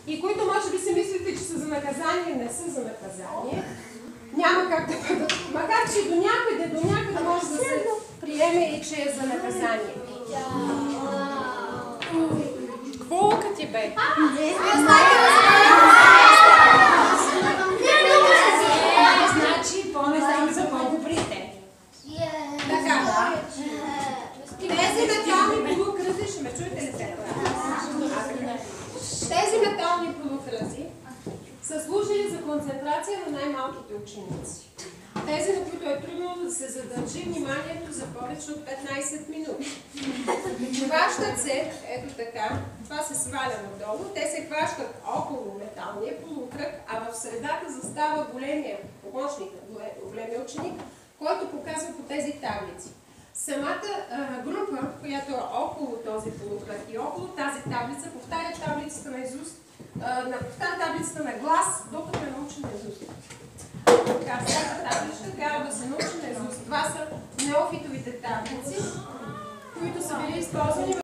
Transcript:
и които може би си мислите, че са за наказание, не са за наказание. Няма как да бъдат. Макар че до някъде може да се приеме и че е за наказание. Какво лъка ти бе? Значи по-не за по-добрите. Така. Тези метални полукръзи, ще ме чуете ли се? Тези метални полукръзи са служили за концентрация на най-малките ученици. Тези, на които е трудно да се задържи вниманието за повече от 15 минути. Хващат се, ето така, това се сваля надолу, те се хващат около металния полукръг, а в средата застава големия помощник, големия ученик, който показва по тези таблици. Самата група, която е около този полукръг и около тази таблица, повтаря таблицата на изуст, повтаря таблицата на глас, докато е научи на изуст. Така, всяка табличка трябва да се научи на изуст. Това са неофитовите таблици, които са били използвани